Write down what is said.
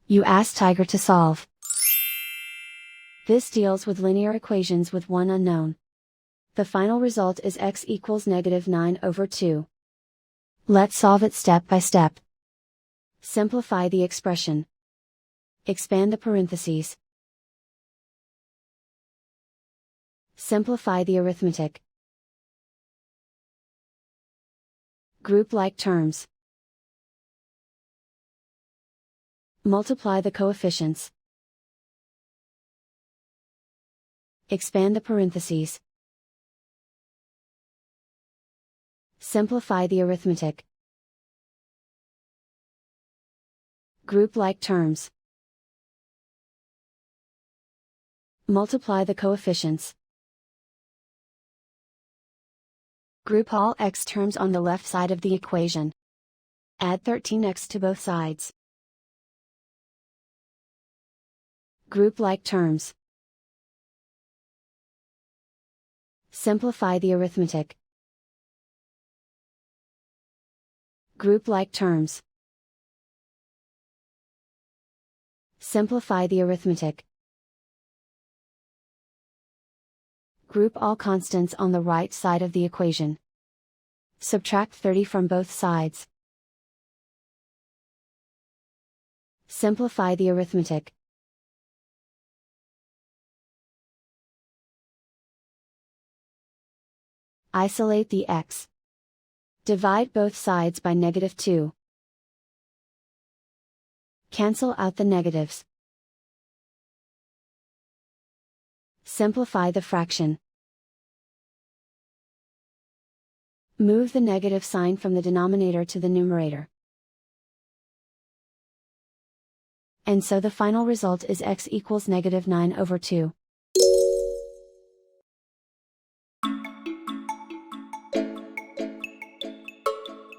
You ask Tiger to solve. This deals with linear equations with one unknown. The final result is x equals -9/2. Let's solve it step by step. Simplify the expression. Expand the parentheses. Simplify the arithmetic. Group like terms. Multiply the coefficients. Expand the parentheses. Simplify the arithmetic. Group like terms. Multiply the coefficients. Group all x terms on the left side of the equation. Add 13x to both sides. Group like terms. Simplify the arithmetic. Group like terms. Simplify the arithmetic. Group all constants on the right side of the equation. Subtract 30 from both sides. Simplify the arithmetic. Isolate the x. Divide both sides by -2. Cancel out the negatives. Simplify the fraction. Move the negative sign from the denominator to the numerator. And so the final result is x equals -9/2.